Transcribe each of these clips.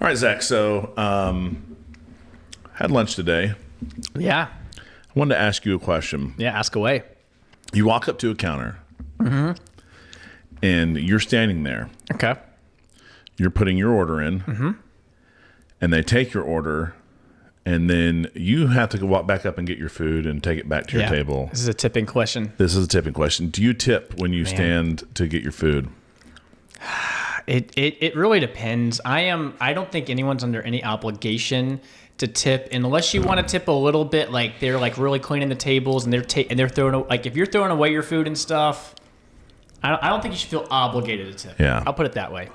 right, Zach. So, had lunch today. Yeah. I wanted to ask you a question. Yeah. Ask away. You walk up to a counter, and you're standing there. Okay. You're putting your order in, and they take your order, and then you have to walk back up and get your food and take it back to your table. This is a tipping question. This is a tipping question. Do you tip when you stand to get your food? It really depends. I don't think anyone's under any obligation to tip unless you want to tip a little bit, like they're like really cleaning the tables and they're throwing, like if you're throwing away your food and stuff, I don't think you should feel obligated to tip. Yeah, I'll put it that way.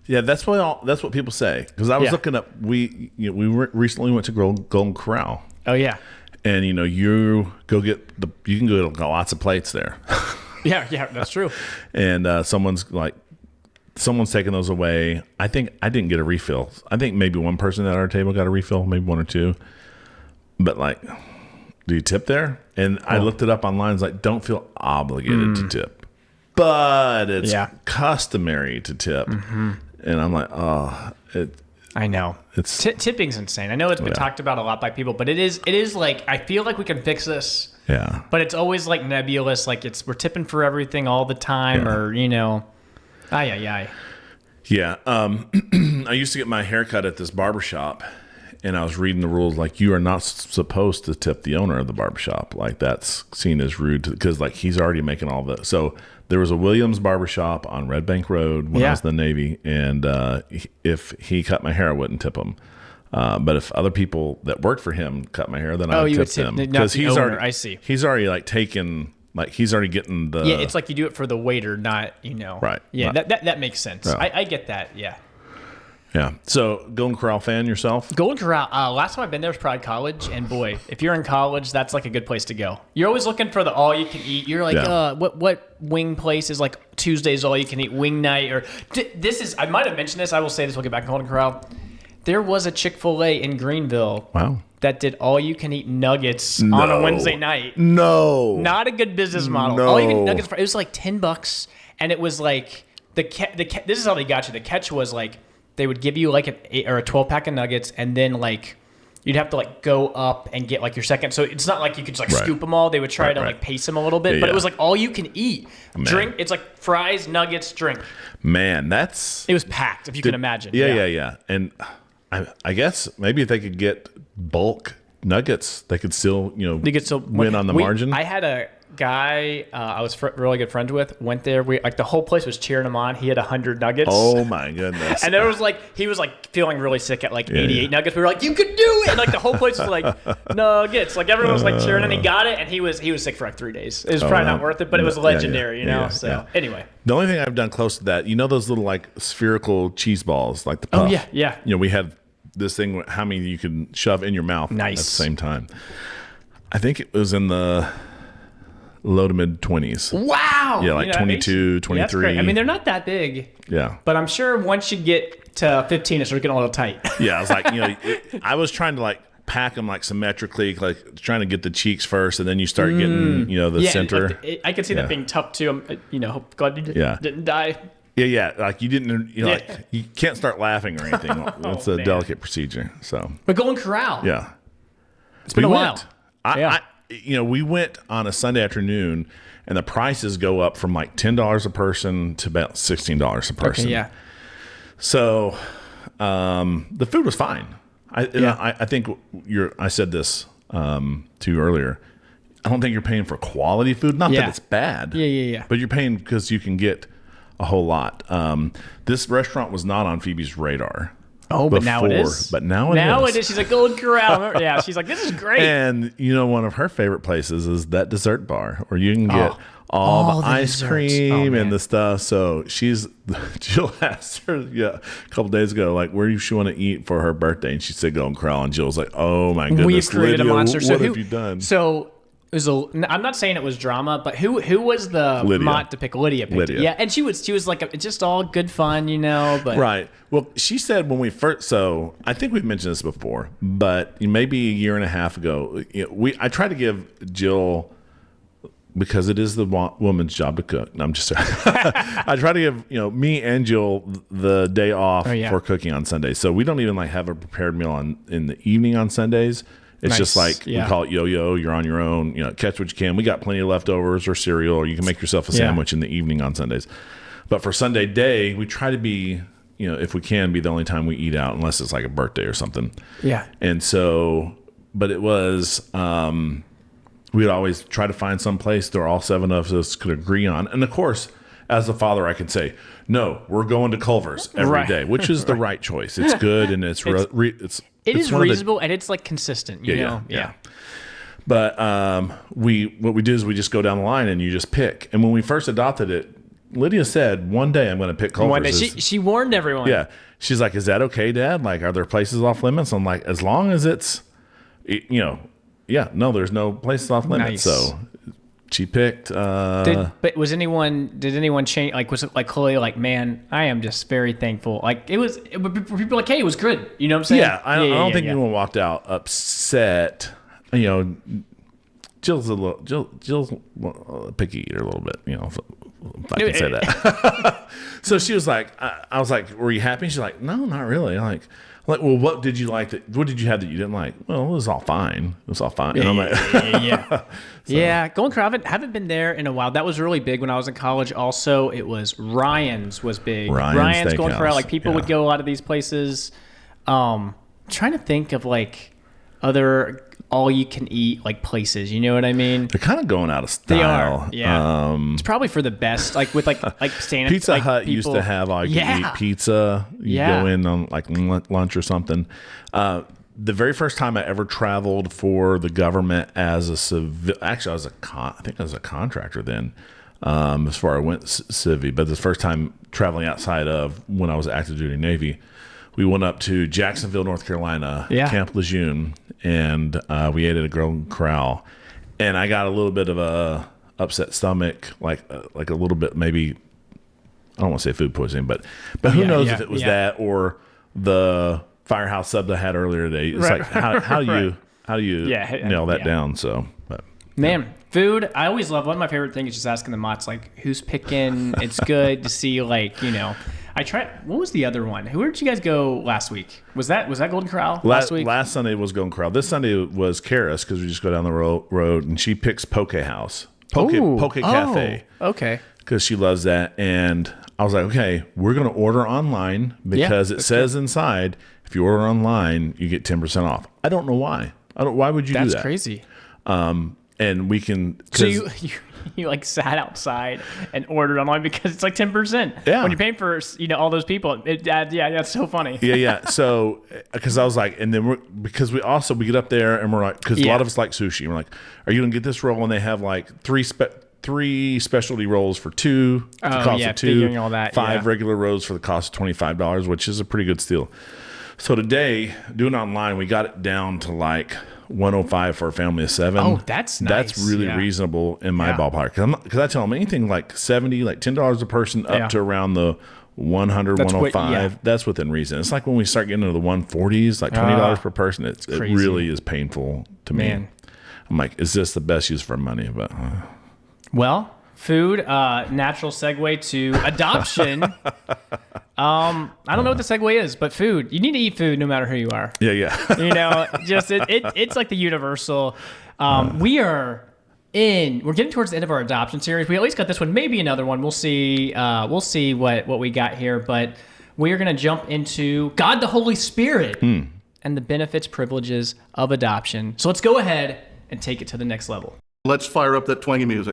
Yeah, that's what people say. Because I was looking up, we recently went to Golden Corral. Oh yeah, and you can go get lots of plates there. yeah, that's true. And someone's taking those away. I think I didn't get a refill. I think maybe one person at our table got a refill, maybe one or two. But do you tip there? And I looked it up online. It's don't feel obligated to tip, but it's customary to tip. And I'm like, I know. It's tipping's insane. I know it's been talked about a lot by people, but it is I feel like we can fix this. Yeah. But it's always nebulous. We're tipping for everything all the time, or Aye. Yeah. I used to get my hair cut at this barbershop, and I was reading the rules. You are not supposed to tip the owner of the barbershop. That's seen as rude because he's already making all the. So there was a Williams barbershop on Red Bank Road when I was in the Navy, and if he cut my hair, I wouldn't tip him. But if other people that worked for him cut my hair, then I would tip them because he's already. I see. He's already taken. He's already getting the... Yeah, it's you do it for the waiter, not, Right. Yeah, that makes sense. Yeah. I get that, yeah. Yeah. So, Golden Corral fan yourself? Golden Corral, last time I've been there was probably college, and boy, if you're in college, that's a good place to go. You're always looking for the all-you-can-eat. You're what wing place is Tuesday's all-you-can-eat wing night? Or I might have mentioned this. I will say this. We'll get back to Golden Corral. There was a Chick-fil-A in Greenville. Wow. That did all-you-can-eat nuggets on a Wednesday night. No. Not a good business model. No. All-you-can-eat nuggets, it was $10, and it was this is how they got you. The catch was they would give you an 8 or a 12-pack of nuggets, and then you'd have to go up and get your second. So it's not you could just scoop them all. They would try to pace them a little bit, but it was all-you-can-eat. Drink. It's fries, nuggets, drink. Man, it was packed, if you can imagine. Yeah. And I guess maybe if they could get bulk nuggets, they could still, win on the margin. I had a guy I was really good friends with, went there. We the whole place was cheering him on. He had 100 nuggets. Oh my goodness. And there was he was feeling really sick at 88 nuggets. We were you could do it. And the whole place was nuggets. Everyone was cheering, and he got it, and he was sick for 3 days. It was probably not worth it, but it was legendary, So anyway. The only thing I've done close to that, those little spherical cheese balls, the puff. Oh yeah. We had this thing, how many you can shove in your mouth at the same time. I think it was in the low to mid 20s. Wow. Yeah, 22, 23. I mean, they're not that big. Yeah. But I'm sure once you get to 15, it starts getting a little tight. Yeah, I was I was trying to pack them symmetrically, trying to get the cheeks first, and then you start getting, the center. I could see that being tough too. Glad you didn't die. Yeah. You didn't, you can't start laughing or anything. It's a delicate procedure. So, but Golden Corral. Yeah. It's been a while. We went on a Sunday afternoon, and the prices go up from $10 a person to about $16 a person. Okay, yeah. So, the food was fine. I think I said this to you earlier. I don't think you're paying for quality food. Not that it's bad. Yeah. But you're paying because you can get a whole lot. This restaurant was not on Phoebe's radar. Oh, but now it is. But now it is. She's like, Golden Corral. Yeah, she's like, this is great. And one of her favorite places is that dessert bar where you can get all the ice desserts. Cream and the stuff. So Jill asked her a couple days ago, where does she want to eat for her birthday? And she said Golden Corral. And Jill's like, oh my goodness, we've created Lydia, a monster. What have you done? So I'm not saying it was drama, but who was the Mott to pick? Lydia picked it. Yeah, and she was just all good fun, But right. Well, she said when we first. So I think we've mentioned this before, but maybe a year and a half ago, I tried to give Jill because it is the woman's job to cook. No, I'm just I try to give, me and Jill the day off for cooking on Sundays. So we don't even like have a prepared meal in the evening on Sundays. It's just like we call it yo-yo. You're on your own. Catch what you can. We got plenty of leftovers or cereal, or you can make yourself a sandwich in the evening on Sundays. But for Sunday day, we try to be, if we can, be the only time we eat out, unless it's like a birthday or something. Yeah. And so, but it was, we'd always try to find some place where all 7 of us could agree on. And of course, as a father, I can say, no, we're going to Culver's every day, which is the right choice. It's good, and it's reasonable, and it's like consistent, you know? Yeah. But what we do is we just go down the line and you just pick. And when we first adopted it, Lydia said, one day I'm going to pick Culver's. One day. She warned everyone. Yeah. She's like, is that okay, Dad? Like, are there places off limits? I'm like, as long as it's, no, there's no places off limits. Nice. So she picked. But did anyone change? Like, was it like Chloe? Like, man, I am just very thankful. Like, people were like, hey, it was good. You know what I'm saying? Yeah, I don't think anyone walked out upset. Jill's a picky eater a little bit. If I can say that. So she was like, I was like, were you happy? She's like, no, not really. I'm like, well, what did you like? What did you have that you didn't like? Well, it was all fine. And I'm like, yeah. Golden Corral, haven't been there in a while. That was really big when I was in college. Also, it was Ryan's was big. Ryan's Golden Corral. Like, people would go a lot of these places. Trying to think of like other all-you-can-eat like places. You know what I mean? They're kind of going out of style. They are. Yeah. It's probably for the best. Like with like stand-up. Pizza Hut used to have all-you-can-eat pizza. You go in on like lunch or something. The very first time I ever traveled for the government as a actually I think I was a contractor then. As far as I went civvy, but the first time traveling outside of when I was active duty Navy, we went up to Jacksonville, North Carolina, Camp Lejeune, and we ate at a Golden Corral. And I got a little bit of a upset stomach, like a little bit, maybe, I don't want to say food poisoning, but who knows if it was that or the firehouse sub that I had earlier today. It's like, how do you nail that down? So, man, food, I always love, one of my favorite things is just asking the Mots, like, who's picking? It's good to see, like, I tried. What was the other one? Where did you guys go last week? Was that Golden Corral last week? Last Sunday was Golden Corral. This Sunday was Karis, because we just go down the road, and she picks Poke House, Poke Cafe. Okay. Because she loves that, and I was like, okay, we're going to order online because it says inside, if you order online, you get 10% off. I don't know why. Why would you do that? That's crazy. And we can. So you like sat outside and ordered online because it's like 10%. Yeah. When you're paying for all those people, that's so funny. Yeah. So because I was like, and then because we get up there and we're like, because a lot of us like sushi. And we're like, are you gonna get this roll? And they have like three specialty rolls for $2, the cost of $2, all that, 5 regular rolls for the cost of $25, which is a pretty good steal. So today, doing it online, we got it down to like $105 for a family of 7. Oh, that's nice. That's really reasonable in my ballpark. Because I tell them anything like $70, like $10 a person up to around the 100, that's 105. That's within reason. It's like when we start getting into the 140s, like $20 per person. It really is painful to me. Man. I'm like, is this the best use for money? But well, food, natural segue to adoption. I don't know what the segue is, but food. You need to eat food no matter who you are. Yeah. Just it's like the universal. We're getting towards the end of our adoption series. We at least got this one, maybe another one. We'll see. We'll see what we got here, but we are going to jump into God the Holy Spirit and the benefits, privileges of adoption. So let's go ahead and take it to the next level. Let's fire up that twangy music.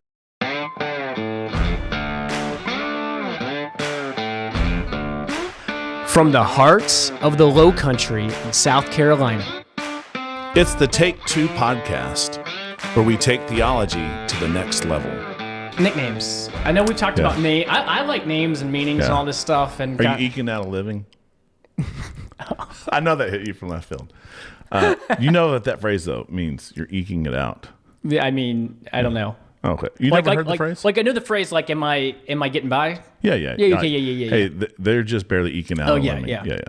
From the hearts of the Low Country in South Carolina, it's the Take Two podcast, where we take theology to the next level. Nicknames. I know we talked about names. I like names and meanings and all this stuff. And are you eking out a living? I know that hit you from left field. You know that phrase though means you're eking it out. Yeah, I mean, I don't know. Okay, you never heard the phrase? Like I know the phrase. Like, am I getting by? Yeah. Hey, they're just barely eking out. Yeah.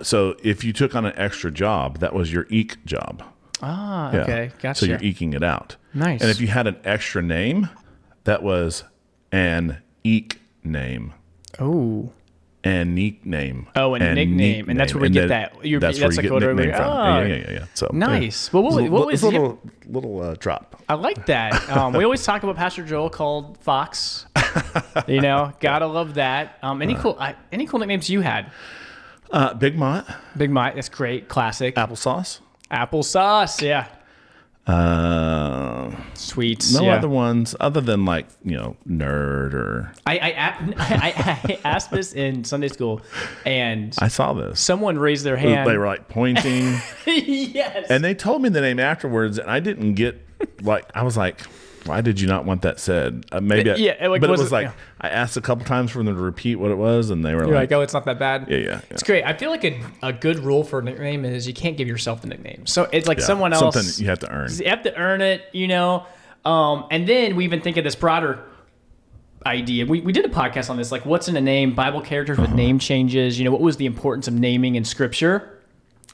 So if you took on an extra job, that was your eke job. Okay, gotcha. So you're eking it out. Nice. And if you had an extra name, that was an eek name. Oh. And nickname. Oh, and nickname. And that's where we get that. That's where you get nickname from. Oh, Yeah. So nice. Well, what was little drop? I like that. We always talk about Pastor Joel called Fox. Gotta love that. Any cool nicknames you had? Big Mott. Big Mott. That's great. Classic. Applesauce. Yeah. Sweets. No other ones other than nerd or. I asked this in Sunday school, and I saw this. Someone raised their hand. They were pointing. Yes. And they told me the name afterwards, and I didn't get I was like, why did you not want that said? Maybe. But it was I asked a couple times for them to repeat what it was, and they were like, oh, it's not that bad. Yeah. It's great. I feel like a good rule for a nickname is you can't give yourself the nickname. So it's like someone else. Something you have to earn. You have to earn it, And then we even think of this broader idea. We did a podcast on this, like what's in a name, Bible characters with name changes. What was the importance of naming in Scripture?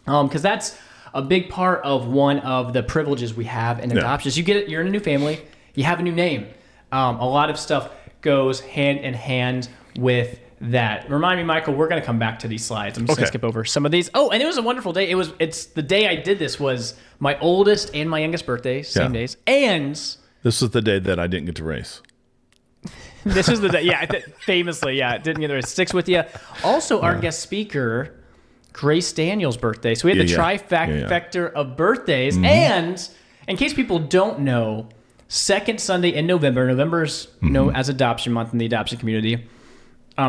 Because that's a big part of one of the privileges we have in adoptions. You're in a new family. You have a new name. A lot of stuff goes hand in hand with that. Remind me, Michael, we're going to come back to these slides. I'm just going to skip over some of these. Oh, and it was a wonderful day. It's the day I did this was my oldest and my youngest birthdays, same days. And this was the day that I didn't get to race. This is the day, famously, didn't get the race. Sticks with you. Also, our guest speaker, Grace Daniel's birthday. So we had the trifecta of birthdays. Mm-hmm. And in case people don't know, second Sunday in November. November's known as Adoption Month in the adoption community.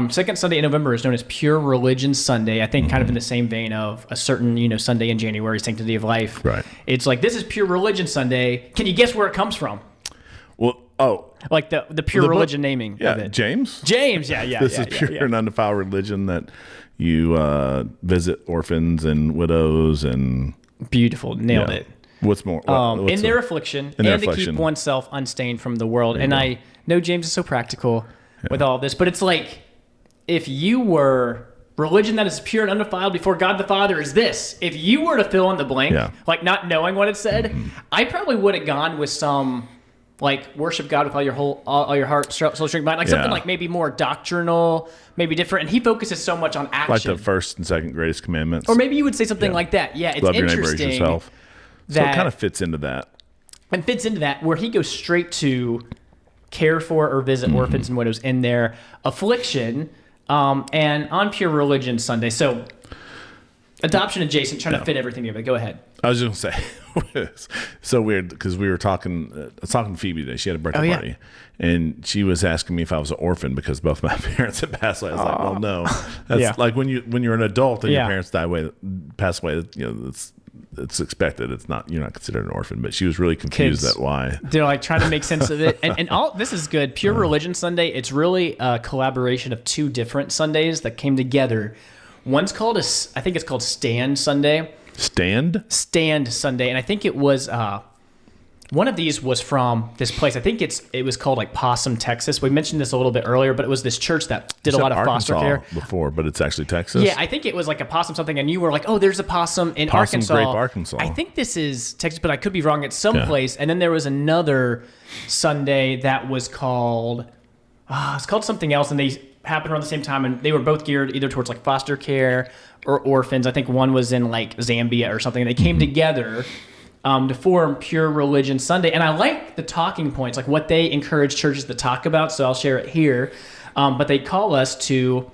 Second Sunday in November is known as Pure Religion Sunday. I think kind of in the same vein of a certain, Sunday in January, Sanctity of Life. Right. It's like, this is Pure Religion Sunday. Can you guess where it comes from? Well, like the pure religion naming of it. James, yeah. This is pure and undefiled religion that you visit orphans and widows and... Beautiful. Nailed it. What's more? In their affliction, and to keep oneself unstained from the world. And I know James is so practical with all this, but it's like, if you were religion that is pure and undefiled before God the Father is this. If you were to fill in the blank, like not knowing what it said, I probably would have gone with some worship God with all your heart, soul, strength, mind, something like maybe more doctrinal, maybe different. And he focuses so much on action, like the first and second greatest commandments. Or maybe you would say something like that. Yeah, it's love interesting. Your neighbor as yourself. So it kind of fits into that. And fits into that where he goes straight to care for or visit orphans and widows in their affliction, and on Pure Religion Sunday. So adoption adjacent, trying to fit everything together. Go ahead. I was just going to say, it's so weird because we were talking, I was talking to Phoebe today. She had a birthday party, and she was asking me if I was an orphan because both my parents had passed away. I was like, well, no. That's like when you're an adult and your parents pass away, it's expected. It's not, you're not considered an orphan. But she was really confused at why. They're trying to make sense of it. And all this is good. Pure Religion Sunday, it's really a collaboration of two different Sundays that came together. One's called I think it's called Stand Sunday. Stand Sunday. And I think it was one of these was from this place. I think it was called Possum, Texas. We mentioned this a little bit earlier, but it was this church that did a lot of foster care before, but it's actually Texas. Yeah, I think it was a possum something, and you were like, "Oh, there's a possum in Arkansas." Grape, Arkansas. I think this is Texas, but I could be wrong. It's someplace. And then there was another Sunday that was called it's called something else, and they happened around the same time, and they were both geared either towards foster care or orphans. I think one was in Zambia or something. They came together to form Pure Religion Sunday. And I like the talking points, what they encourage churches to talk about, so I'll share it here. But they call us to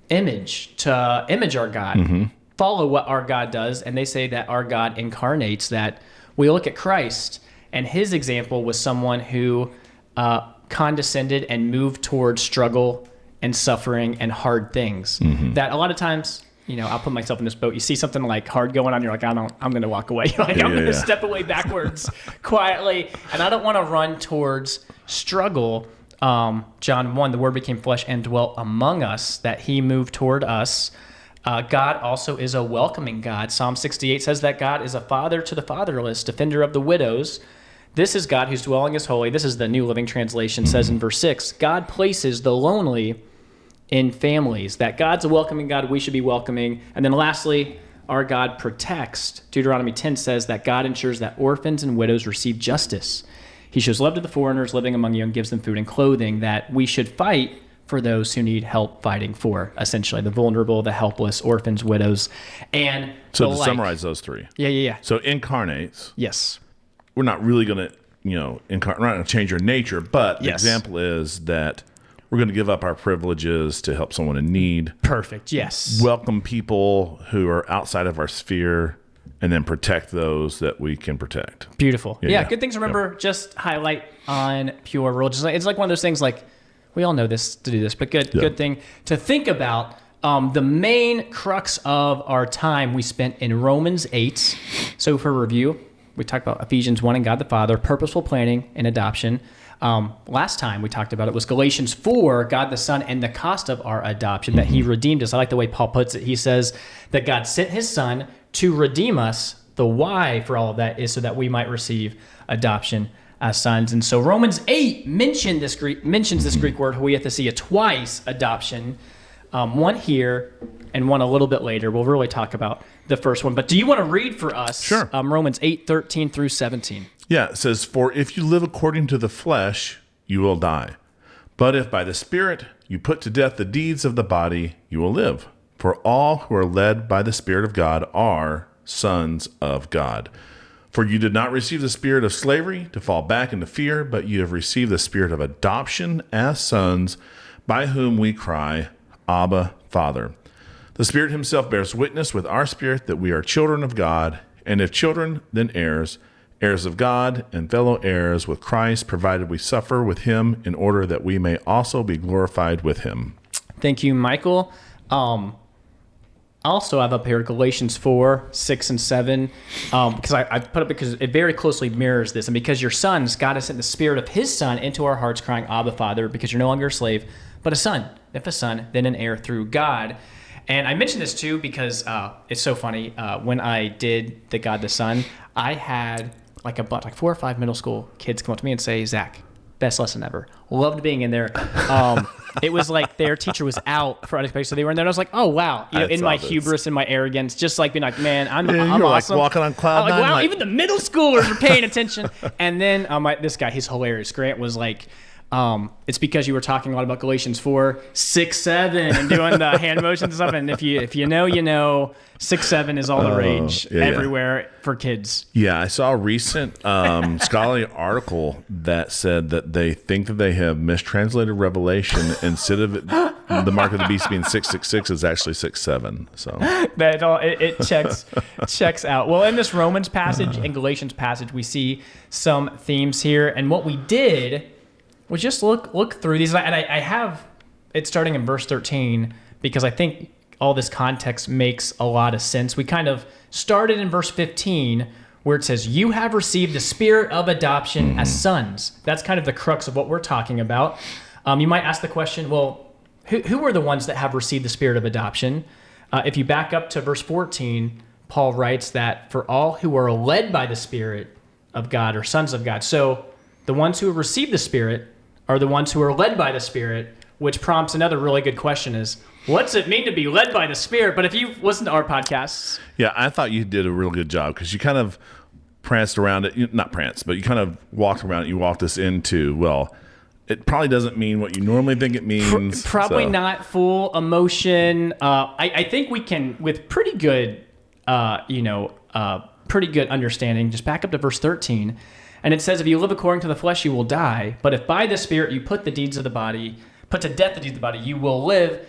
image our God, follow what our God does. And they say that our God incarnates, that we look at Christ, and his example was someone who condescended and moved towards struggle and suffering and hard things. That a lot of times... I'll put myself in this boat. You see something hard going on, you're like, I'm going to walk away. I'm going to step away backwards quietly. And I don't want to run towards struggle. John 1, the Word became flesh and dwelt among us, that he moved toward us. God also is a welcoming God. Psalm 68 says that God is a father to the fatherless, defender of the widows. This is God whose dwelling is holy. This is the New Living Translation, says in verse 6, God places the lonely in families, that God's a welcoming God, we should be welcoming. And then lastly, our God protects. Deuteronomy 10 says that God ensures that orphans and widows receive justice. He shows love to the foreigners living among you and gives them food and clothing, that we should fight for those who need help fighting for, essentially, the vulnerable, the helpless, orphans, widows, and So to summarize those three. Yeah. So incarnates. Yes. We're not really going to, we're not going to change your nature, but the Yes. example is that we're going to give up our privileges to help someone in need. Perfect. Yes. Welcome people who are outside of our sphere, and then protect those that we can protect. Beautiful. Yeah. Yeah. Good things to remember. Just highlight on pure rule. It's like one of those things, like, we all know this to do this, but good thing to think about. The main crux of our time we spent in Romans 8. So for review, we talked about Ephesians 1 and God the Father, purposeful planning and adoption. Last time we talked about it was Galatians 4, God the Son, and the cost of our adoption, that he redeemed us. I like the way Paul puts it. He says that God sent his Son to redeem us. The why for all of that is so that we might receive adoption as sons. And so Romans 8 mentions this Greek word huiothesia twice, adoption. One here and one a little bit later. We'll really talk about the first one. But do you want to read for us Sure. Romans 8, 13 through 17? Yeah, it says, "For if you live according to the flesh, you will die. But if by the Spirit you put to death the deeds of the body, you will live. For all who are led by the Spirit of God are sons of God. For you did not receive the spirit of slavery to fall back into fear, but you have received the spirit of adoption as sons, by whom we cry, Abba, Father. The Spirit himself bears witness with our spirit that we are children of God, and if children, then heirs, heirs of God and fellow heirs with Christ, provided we suffer with him in order that we may also be glorified with him." Thank you, Michael. Also, I have up here Galatians 4, 6, and 7, because I put it because it very closely mirrors this. And because your sons, God has sent the Spirit of his Son into our hearts, crying, Abba, Father, because you're no longer a slave, but a son. If a son, then an heir through God. And I mentioned this too because it's so funny. When I did the God the Son, I had like 4 or 5 middle school kids come up to me and say, "Zach, best lesson ever. Loved being in there." It was like their teacher was out for unexpected, so they were in there. And I was like, "Oh wow!" In my hubris and my arrogance, just like being like, "Man, I'm you're awesome." like walking on cloud I'm like, nine. wow, Like, even the middle schoolers are paying attention. And then this guy, he's hilarious. Grant was like, "It's because you were talking a lot about Galatians 4, 6, 7, and doing the hand motions and stuff. And if you know, you know, 6, 7 is all the rage everywhere for kids." Yeah, I saw a recent scholarly article that said that they think that they have mistranslated Revelation. Instead of it, the mark of the beast being 666 is actually 67. So That it checks out. Well, in this Romans passage and Galatians passage, we see some themes here. And what we did was just look through these. And I have it starting in verse 13 because I think all this context makes a lot of sense. We kind of started in verse 15 where it says, "You have received the spirit of adoption as sons." That's kind of the crux of what we're talking about. You might ask the question, well, who are the ones that have received the spirit of adoption? If you back up to verse 14, Paul writes that for all who are led by the Spirit of God are sons of God. So the ones who have received the Spirit are the ones who are led by the Spirit, which prompts another really good question is, what's it mean to be led by the Spirit? But if you've listened to our podcasts... yeah, I thought you did a real good job because you kind of pranced around it. Not pranced, but you kind of walked around it. You walked us into, well, it probably doesn't mean what you normally think it means. Probably so. not full emotion. I think we can, with pretty good, pretty good understanding, just back up to verse 13. And it says, "If you live according to the flesh, you will die. But if by the Spirit you put to death the deeds of the body, you will live.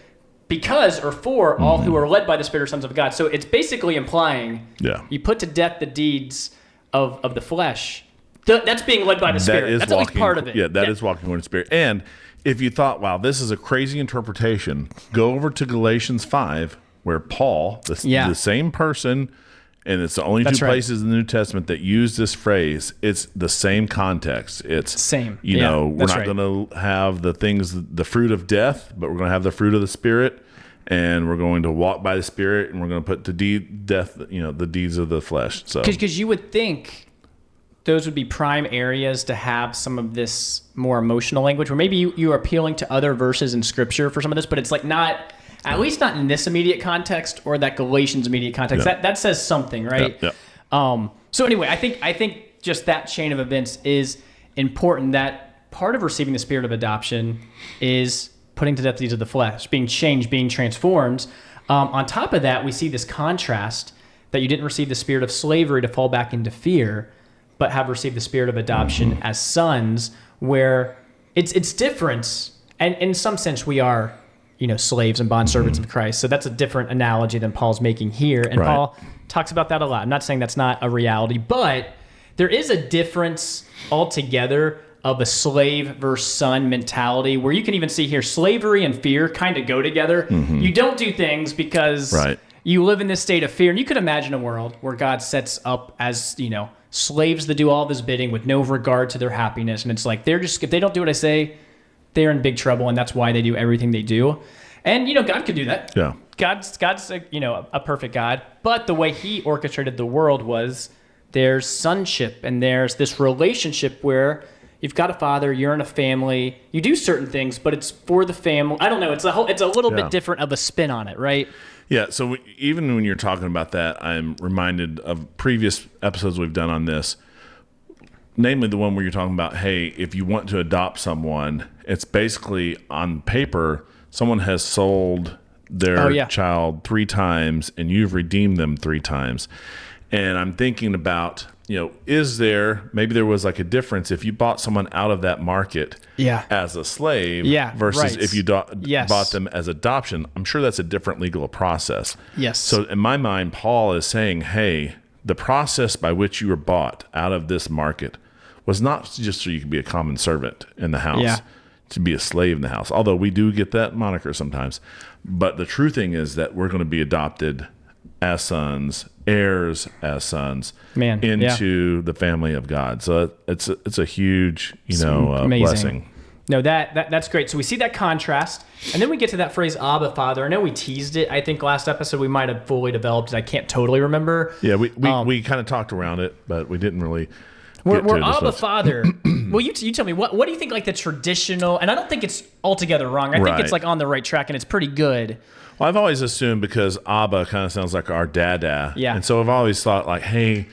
Because, or for, all who are led by the Spirit are sons of God." So it's basically implying you put to death the deeds of the flesh. That's being led by the Spirit. That's at least part of it. Yeah, that is walking in the Spirit. And if you thought, wow, this is a crazy interpretation, go over to Galatians 5, where Paul, the same person, and it's the only two places in the New Testament that use this phrase. It's the same context. It's same. We're not going to have the fruit of death, but we're going to have the fruit of the Spirit, and we're going to walk by the Spirit, and we're going to put to death, the deeds of the flesh. So, because you would think those would be prime areas to have some of this more emotional language, where maybe you are appealing to other verses in Scripture for some of this, but it's like not. At least not in this immediate context or that Galatians immediate context. Yeah. That says something, right? Yeah. So anyway, I think just that chain of events is important that part of receiving the spirit of adoption is putting to death the deeds of the flesh, being changed, being transformed. On top of that, we see this contrast that you didn't receive the spirit of slavery to fall back into fear, but have received the spirit of adoption as sons, where it's different. And in some sense, we are, slaves and bondservants of Christ. So that's a different analogy than Paul's making here. And Paul talks about that a lot. I'm not saying that's not a reality, but there is a difference altogether of a slave versus son mentality, where you can even see here slavery and fear kind of go together. You don't do things because you live in this state of fear. And you could imagine a world where God sets up as, slaves that do all of his bidding with no regard to their happiness. And it's like, if they don't do what I say, they're in big trouble. And that's why they do everything they do. And, God could do that. Yeah. God's a perfect God. But the way he orchestrated the world was there's sonship and there's this relationship where you've got a father, you're in a family, you do certain things, but it's for the family. I don't know. It's a little bit different of a spin on it, right? Yeah. So even when you're talking about that, I'm reminded of previous episodes we've done on this, namely the one where you're talking about, hey, if you want to adopt someone, it's basically on paper, someone has sold their child 3 times and you've redeemed them 3 times. And I'm thinking about, maybe there was like a difference if you bought someone out of that market as a slave versus if you bought them as adoption. I'm sure that's a different legal process. Yes. So in my mind, Paul is saying, hey, the process by which you were bought out of this market was not just so you could be a common servant in the house, to be a slave in the house, although we do get that moniker sometimes. But the true thing is that we're going to be adopted as sons, heirs as sons, into the family of God. So it's a huge, blessing. No, that's great. So we see that contrast, and then we get to that phrase "Abba, Father." I know we teased it. I think last episode we might have fully developed it. I can't totally remember. Yeah, we kind of talked around it, but we didn't really. We're Abba, Father. Well, you tell me what do you think? Like the traditional, and I don't think it's altogether wrong. I think it's like on the right track, and it's pretty good. Well, I've always assumed because Abba kind of sounds like our dada. Yeah. And so I've always thought like, hey,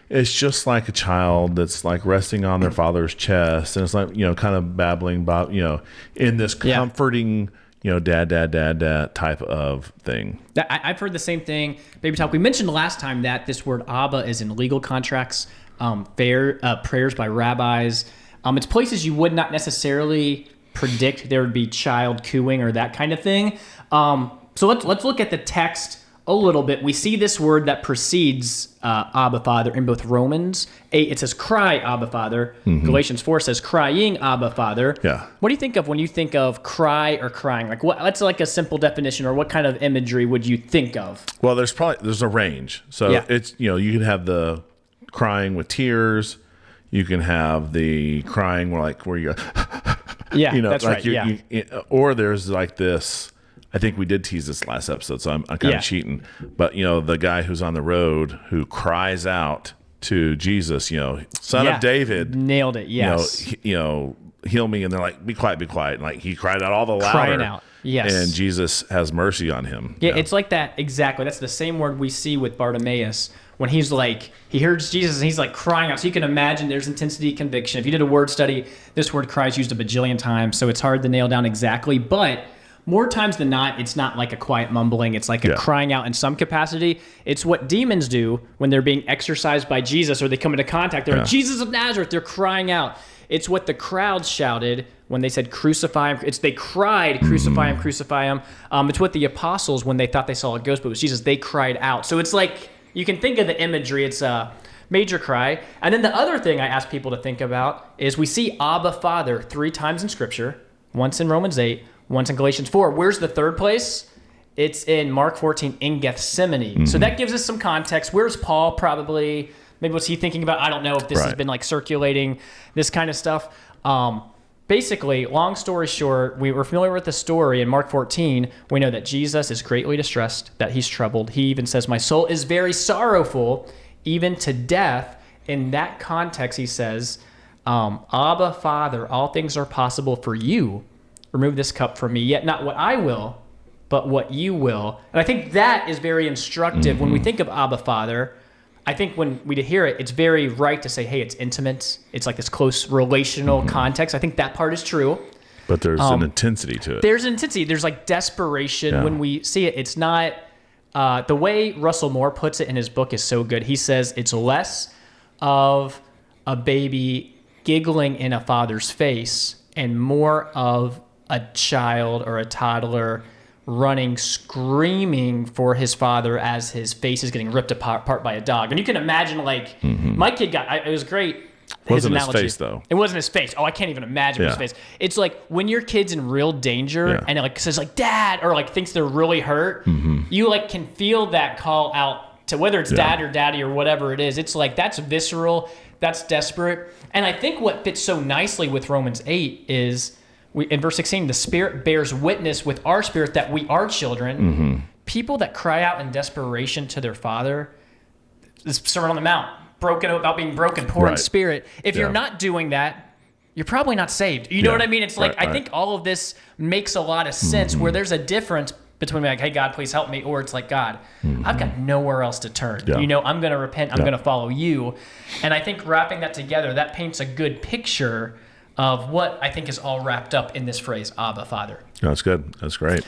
it's just like a child that's like resting on their father's chest. And it's like, kind of babbling about, in this comforting, dad type of thing. I've heard the same thing. Baby Talk. We mentioned last time that this word Abba is in legal contracts, prayers by rabbis. It's places you would not necessarily predict there would be child cooing or that kind of thing. So let's look at the text a little bit. We see this word that precedes Abba Father in both Romans 8. It says cry, Abba Father. Galatians 4 says crying, Abba Father. Yeah. What do you think of when you think of cry or crying? Like that's like a simple definition, or what kind of imagery would you think of? Well, there's a range. So it's, you can have the crying with tears. You can have the crying where you that's like right. Or there's like this. I think we did tease this last episode, so I'm kind of cheating. But, the guy who's on the road who cries out to Jesus, Son of David. Nailed it, yes. Heal me. And they're like, be quiet. And like he cried out all the louder. Crying out, yes. And Jesus has mercy on him. Yeah, it's like that, exactly. That's the same word we see with Bartimaeus when he's like, he hears Jesus and he's like crying out. So you can imagine there's intensity, conviction. If you did a word study, this word cry is used a bajillion times, so it's hard to nail down exactly. But more times than not, it's not like a quiet mumbling. It's like a crying out in some capacity. It's what demons do when they're being exorcised by Jesus or they come into contact. They're like, Jesus of Nazareth. They're crying out. It's what the crowd shouted when they said, crucify him. They cried, crucify him, crucify him. It's what the apostles, when they thought they saw a ghost, but it was Jesus, they cried out. So it's like, you can think of the imagery. It's a major cry. And then the other thing I ask people to think about is we see Abba Father 3 times in Scripture, once in Romans 8, once in Galatians 4. Where's the third place? It's in Mark 14 in Gethsemane. So that gives us some context. Where's Paul? Probably, maybe what's he thinking about? I don't know if this has been like circulating, this kind of stuff. Basically, long story short, we were familiar with the story in Mark 14. We know that Jesus is greatly distressed, that he's troubled. He even says, my soul is very sorrowful, even to death. In that context, he says, Abba, Father, all things are possible for you. Remove this cup from me, yet not what I will, but what you will. And I think that is very instructive when we think of Abba Father. I think when we hear it, it's very right to say, hey, it's intimate. It's like this close relational context. I think that part is true. But there's an intensity to it. There's an intensity. There's like desperation when we see it. It's not the way Russell Moore puts it in his book is so good. He says it's less of a baby giggling in a father's face and more of a child or a toddler running, screaming for his father as his face is getting ripped apart by a dog. And you can imagine, like, my kid it was great. Wasn't his face, though. It wasn't his face. Oh, I can't even imagine his face. It's like when your kid's in real danger and it like says like dad or like thinks they're really hurt, you like can feel that call out to whether it's dad or daddy or whatever it is. It's like that's visceral, that's desperate. And I think what fits so nicely with Romans 8 is in verse 16, the Spirit bears witness with our spirit that we are children. People that cry out in desperation to their Father, this Sermon on the Mount, about being broken, poor in spirit. If you're not doing that, you're probably not saved. You know what I mean? It's like, I think all of this makes a lot of sense where there's a difference between like, hey, God, please help me. Or it's like, God, I've got nowhere else to turn. You know, I'm going to repent. I'm going to follow you. And I think wrapping that together, that paints a good picture of what I think is all wrapped up in this phrase, Abba, Father. That's good. That's great.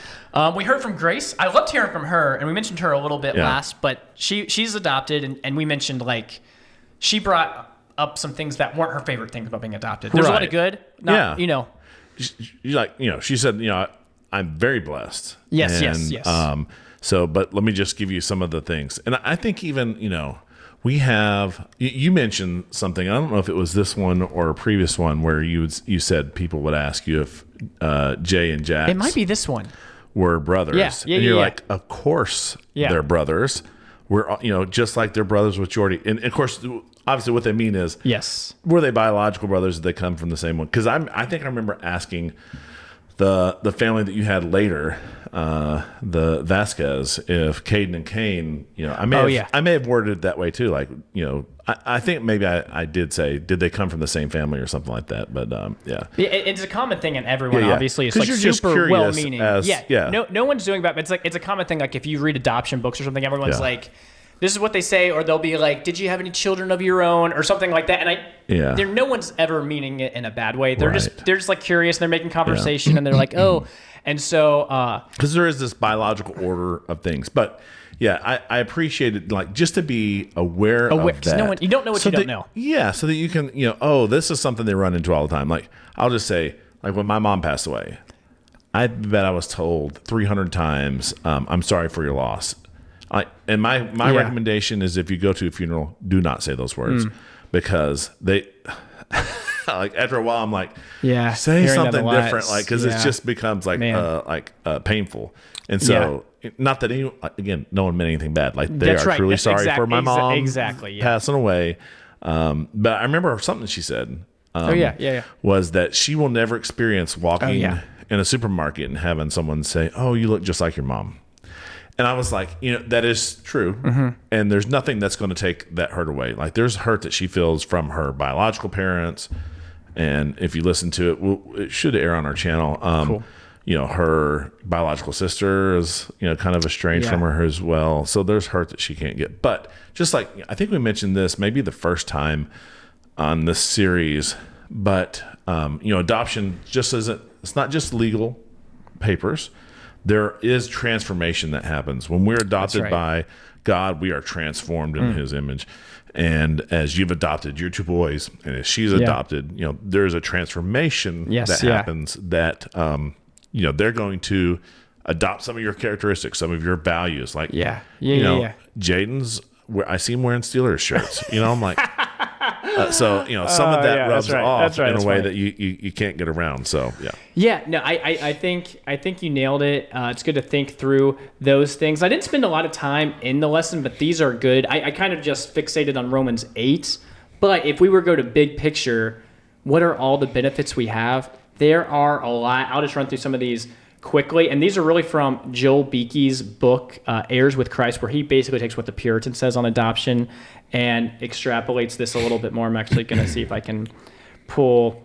We heard from Grace. I loved hearing from her, and we mentioned her a little bit last, but she's adopted, and we mentioned like, she brought up some things that weren't her favorite things about being adopted. There's a lot of good. You know. She said, I'm very blessed. Yes. So, but let me just give you some of the things. And I think even, we have, you mentioned something, I don't know if it was this one or a previous one where you said people would ask you if Jay and Jax. It might be this one. Were brothers. And you're like, of course they're brothers. We're, just like they're brothers with Jordy. And of course, obviously what they mean is, were they biological brothers? Did they come from the same one? Because I think I remember asking the family that you had later, the Vasquez, if Caden and Cain, I may have worded it that way too. Like, I think maybe I did say, did they come from the same family or something like that? But it's a common thing in everyone. Obviously, it's like super well-meaning. No one's doing that. But it's a common thing. Like if you read adoption books or something, everyone's like, this is what they say, or they'll be like, did you have any children of your own or something like that? And no one's ever meaning it in a bad way. They're just like curious. And they're making conversation and they're like, oh, and so because there is this biological order of things, but. Yeah, I appreciate it, like just to be aware of that. You don't know what you don't know. Yeah, so that you can, this is something they run into all the time. Like I'll just say, like when my mom passed away, I bet I was told 300 times, "I'm sorry for your loss." And my recommendation is if you go to a funeral, do not say those words because they. Like after a while, I'm like, say something different, like because it just becomes like painful, and so. Not that no one meant anything bad. Like they are truly sorry for my mom passing away. But I remember something she said. Was that she will never experience walking in a supermarket and having someone say, "Oh, you look just like your mom." And I was like, that is true. And there's nothing that's going to take that hurt away. Like there's hurt that she feels from her biological parents. And if you listen to it, it should air on our channel. Cool. Her biological sister is, kind of estranged from her as well. So there's hurt that she can't get. But just like, I think we mentioned this maybe the first time on this series, but, adoption just isn't, it's not just legal papers. There is transformation that happens. When we're adopted by God, we are transformed in his image. And as you've adopted your two boys and as she's adopted, there's a transformation that happens that, they're going to adopt some of your characteristics, some of your values. Like, Jaden's, I see him wearing Steelers shirts. I'm like, some of that rubs off in a way that you can't get around. So, I think you nailed it. It's good to think through those things. I didn't spend a lot of time in the lesson, but these are good. I kind of just fixated on Romans 8. But if we were to go to big picture, what are all the benefits we have? There are a lot. I'll just run through some of these quickly. And these are really from Joel Beeke's book, Heirs with Christ, where he basically takes what the Puritan says on adoption and extrapolates this a little bit more. I'm actually going to see if I can pull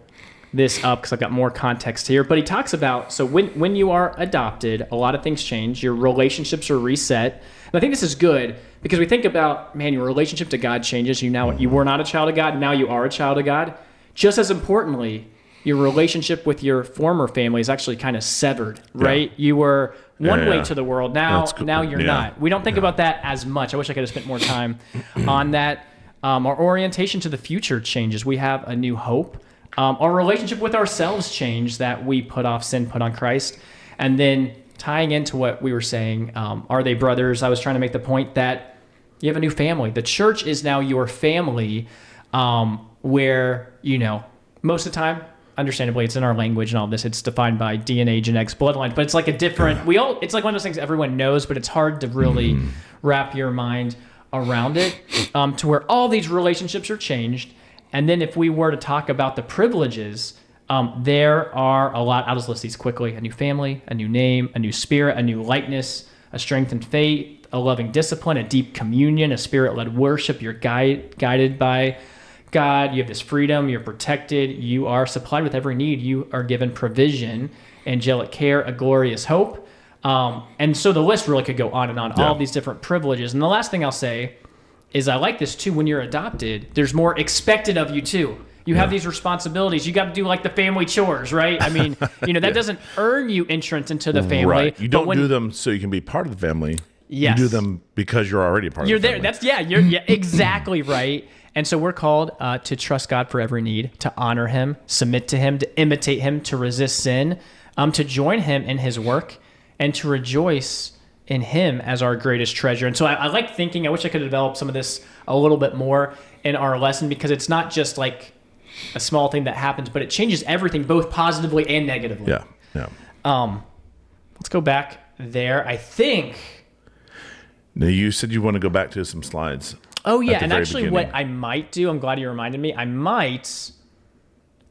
this up because I've got more context here. But he talks about, so when you are adopted, a lot of things change. Your relationships are reset. And I think this is good Because we think about, man, your relationship to God changes. You were not a child of God, now you are a child of God. Just as importantly, your relationship with your former family is actually kind of severed, right? You were one way to the world. Now you're not. We don't think about that as much. I wish I could have spent more time on that. Our orientation to the future changes. We have a new hope. Our relationship with ourselves changed, that we put off sin, put on Christ. And then tying into what we were saying, are they brothers? I was trying to make the point that you have a new family. The church is now your family, where, most of the time, understandably, it's in our language and all this. It's defined by DNA, genetics, bloodline, but it's like a different. It's like one of those things everyone knows, but it's hard to really wrap your mind around it. To where all these relationships are changed, and then if we were to talk about the privileges, there are a lot. I'll just list these quickly: a new family, a new name, a new spirit, a new likeness, a strengthened faith, a loving discipline, a deep communion, a spirit-led worship. You're guided by God, you have this freedom, you're protected, you are supplied with every need, you are given provision, angelic care, a glorious hope. And so the list really could go on and on, all these different privileges. And the last thing I'll say is I like this too, when you're adopted, there's more expected of you too. You have these responsibilities. You got to do like the family chores, right? I mean, that doesn't earn you entrance into the family. Right. You don't do them so you can be part of the family. Yes. You do them because you're already part of the family. You're exactly right. And so we're called to trust God for every need, to honor him, submit to him, to imitate him, to resist sin, to join him in his work, and to rejoice in him as our greatest treasure. And so I like thinking, I wish I could develop some of this a little bit more in our lesson, because it's not just like a small thing that happens, but it changes everything, both positively and negatively. Yeah. Let's go back there. I think... Now, you said you want to go back to some slides. Oh, yeah. And actually what I might do, I'm glad you reminded me, I might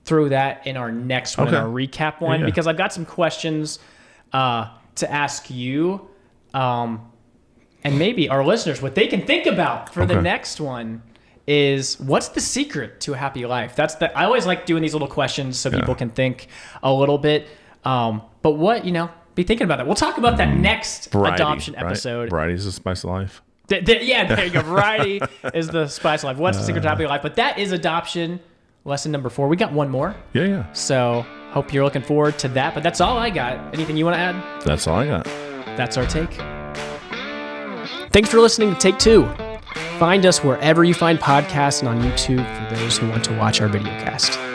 throw that in our next one, in our recap one, because I've got some questions to ask you, and maybe our listeners, what they can think about for the next one is, what's the secret to a happy life? I always like doing these little questions so people can think a little bit. But what, be thinking about that. We'll talk about that next adoption episode. Variety is the spice of life. Yeah, there you go. Variety is the spice of life. What's the secret to happy life? But that is adoption, lesson number 4. We got one more. Yeah. So hope you're looking forward to that. But that's all I got. Anything you want to add? That's all I got. That's our take. Thanks for listening to Take 2. Find us wherever you find podcasts and on YouTube for those who want to watch our videocast.